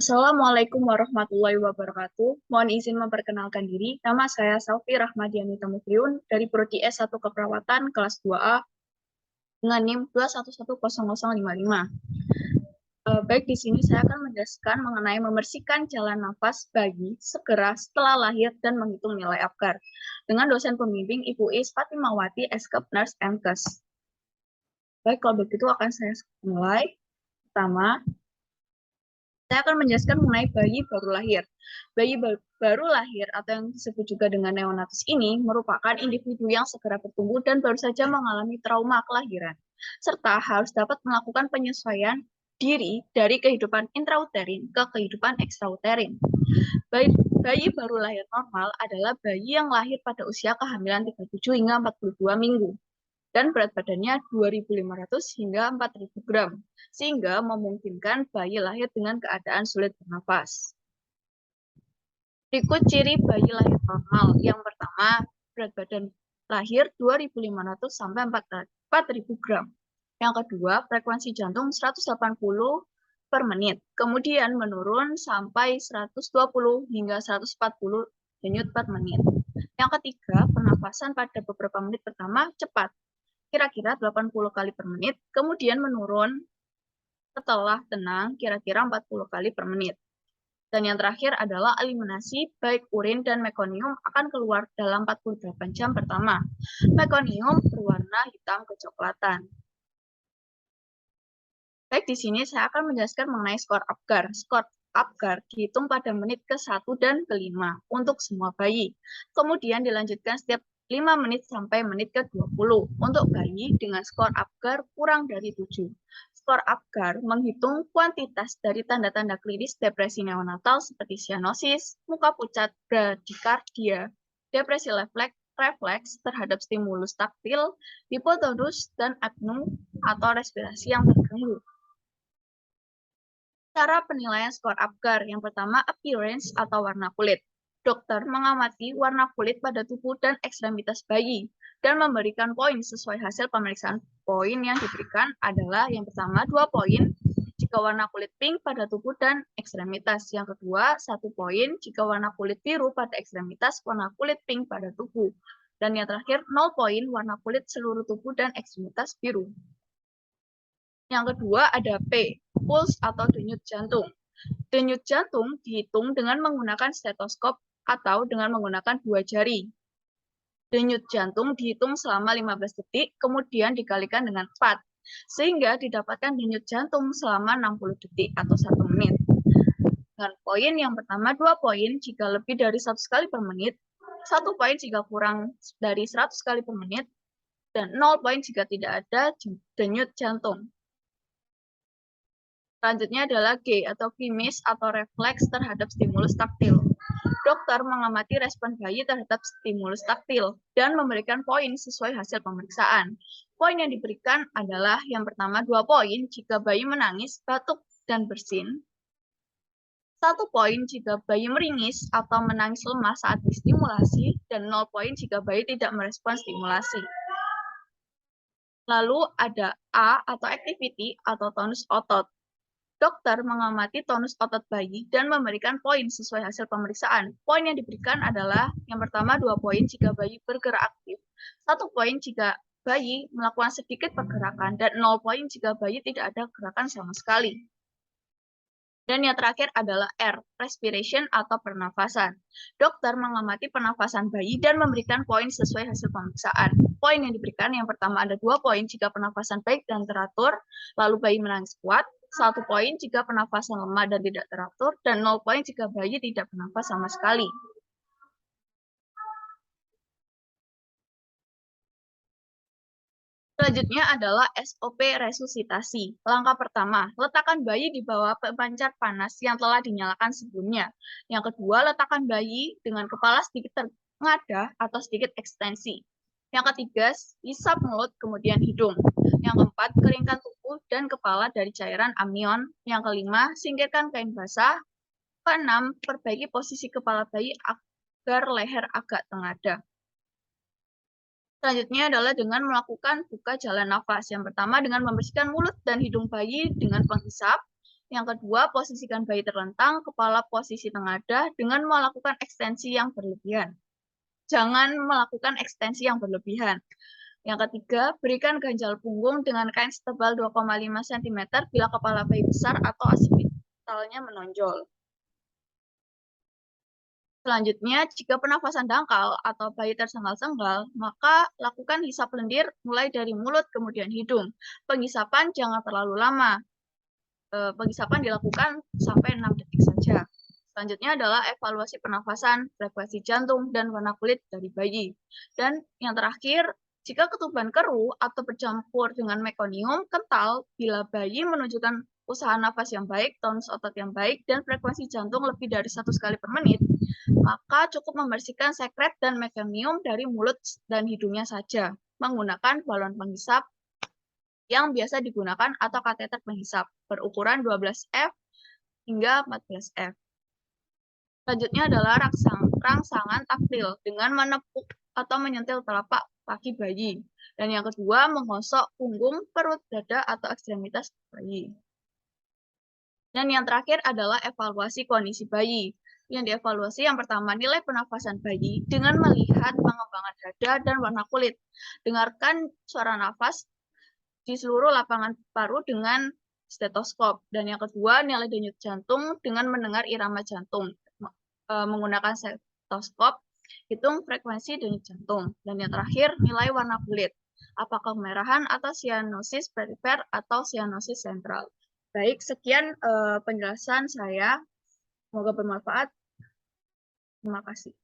Assalamualaikum warahmatullahi wabarakatuh. Mohon izin memperkenalkan diri. Nama saya Saufi Rahmadiani Tamufiun dari Prodi S1 Keperawatan kelas 2A dengan NIM 2110055. Baik, di sini saya akan menjelaskan mengenai membersihkan jalan nafas bayi segera setelah lahir dan menghitung nilai APGAR dengan dosen pembimbing Ibu Is Fatimawati, SKEP Nurse MKes. Baik, kalau begitu akan saya mulai. Pertama, saya akan menjelaskan mengenai bayi baru lahir. Bayi baru lahir atau yang disebut juga dengan neonatus ini merupakan individu yang segera bertumbuh dan baru saja mengalami trauma kelahiran, serta harus dapat melakukan penyesuaian diri dari kehidupan intrauterin ke kehidupan ekstrauterin. Bayi baru lahir normal adalah bayi yang lahir pada usia kehamilan 37 hingga 42 minggu dan berat badannya 2.500 hingga 4.000 gram, sehingga memungkinkan bayi lahir dengan keadaan sulit bernafas. Berikut ciri bayi lahir normal. Yang pertama, berat badan lahir 2.500 sampai 4.000 gram. Yang kedua, frekuensi jantung 180 per menit, kemudian menurun sampai 120 hingga 140 denyut per menit. Yang ketiga, pernafasan pada beberapa menit pertama cepat, kira-kira 80 kali per menit, kemudian menurun setelah tenang kira-kira 40 kali per menit. Dan yang terakhir adalah eliminasi, baik urin dan mekonium akan keluar dalam 48 jam pertama. Mekonium berwarna hitam kecoklatan. Baik, di sini saya akan menjelaskan mengenai skor APGAR. Skor APGAR dihitung pada menit ke-1 dan ke-5 untuk semua bayi. Kemudian dilanjutkan setiap 5 menit sampai menit ke-20 untuk bayi dengan skor APGAR kurang dari 7. Skor APGAR menghitung kuantitas dari tanda-tanda klinis depresi neonatal seperti cyanosis, muka pucat, bradykardia, depresi refleks terhadap stimulus taktil, hipotonus, dan apnu atau respirasi yang terganggu. Cara penilaian skor APGAR. Yang pertama, appearance atau warna kulit. Dokter mengamati warna kulit pada tubuh dan ekstremitas bayi dan memberikan poin sesuai hasil pemeriksaan. Poin yang diberikan adalah yang pertama 2 poin jika warna kulit pink pada tubuh dan ekstremitas. Yang kedua 1 poin jika warna kulit biru pada ekstremitas, warna kulit pink pada tubuh. Dan yang terakhir 0 poin warna kulit seluruh tubuh dan ekstremitas biru. Yang kedua ada P, pulse atau denyut jantung. Denyut jantung dihitung dengan menggunakan stetoskop atau dengan menggunakan 2 jari. Denyut jantung dihitung selama 15 detik, kemudian dikalikan dengan 4, sehingga didapatkan denyut jantung selama 60 detik atau 1 menit. Dengan poin yang pertama 2 poin jika lebih dari 100 kali per menit, 1 poin jika kurang dari 100 kali per menit, dan 0 poin jika tidak ada denyut jantung. Selanjutnya adalah G atau gimis atau refleks terhadap stimulus taktil. Dokter mengamati respon bayi terhadap stimulus taktil dan memberikan poin sesuai hasil pemeriksaan. Poin yang diberikan adalah yang pertama 2 poin jika bayi menangis, batuk, dan bersin. 1 poin jika bayi meringis atau menangis lemah saat distimulasi, dan 0 poin jika bayi tidak merespon stimulasi. Lalu ada A atau activity atau tonus otot. Dokter mengamati tonus otot bayi dan memberikan poin sesuai hasil pemeriksaan. Poin yang diberikan adalah yang pertama 2 poin jika bayi bergerak aktif, 1 poin jika bayi melakukan sedikit pergerakan, dan 0 poin jika bayi tidak ada gerakan sama sekali. Dan yang terakhir adalah R, respiration atau pernafasan. Dokter mengamati pernafasan bayi dan memberikan poin sesuai hasil pemeriksaan. Poin yang diberikan yang pertama ada 2 poin jika pernafasan baik dan teratur, lalu bayi menangis kuat, 1 poin jika pernafasan lemah dan tidak teratur, dan 0 poin jika bayi tidak bernafas sama sekali. Selanjutnya adalah SOP resusitasi. Langkah pertama, letakkan bayi di bawah pemancar panas yang telah dinyalakan sebelumnya. Yang kedua, letakkan bayi dengan kepala sedikit tengadah atau sedikit ekstensi. Yang ketiga, hisap mulut kemudian hidung. Yang keempat, keringkan tubuh dan kepala dari cairan amnion. Yang kelima, singkirkan kain basah. Keenam, perbaiki posisi kepala bayi agar leher agak tengadah. Selanjutnya adalah dengan melakukan buka jalan nafas. Yang pertama dengan membersihkan mulut dan hidung bayi dengan penghisap. Yang kedua, posisikan bayi terlentang, kepala posisi tengadah dengan melakukan ekstensi yang berlebihan. Jangan melakukan ekstensi yang berlebihan. Yang ketiga, berikan ganjal punggung dengan kain setebal 2,5 cm bila kepala bayi besar atau asipitalnya menonjol. Selanjutnya, jika pernafasan dangkal atau bayi tersengal-sengal, maka lakukan hisap lendir mulai dari mulut kemudian hidung. Penghisapan jangan terlalu lama. Penghisapan dilakukan sampai 6 detik saja. Selanjutnya adalah evaluasi pernafasan, frekuensi jantung, dan warna kulit dari bayi. Dan yang terakhir, jika ketuban keruh atau bercampur dengan mekonium kental, bila bayi menunjukkan usaha nafas yang baik, tonus otot yang baik, dan frekuensi jantung lebih dari 1 kali per menit, maka cukup membersihkan sekret dan mekonium dari mulut dan hidungnya saja menggunakan balon penghisap yang biasa digunakan atau kateter penghisap berukuran 12F hingga 14F. Selanjutnya adalah rangsangan taktil dengan menepuk atau menyentil telapak kaki bayi. Dan yang kedua, menggosok punggung, perut, dada, atau ekstremitas bayi. Dan yang terakhir adalah evaluasi kondisi bayi. Yang dievaluasi yang pertama, nilai pernafasan bayi dengan melihat pengembangan dada dan warna kulit. Dengarkan suara nafas di seluruh lapangan paru dengan stetoskop. Dan yang kedua, nilai denyut jantung dengan mendengar irama jantung. Menggunakan stetoskop, hitung frekuensi denyut jantung. Dan yang terakhir, nilai warna kulit. Apakah kemerahan atau sianosis perifer atau sianosis sentral. Baik, sekian penjelasan saya. Semoga bermanfaat. Terima kasih.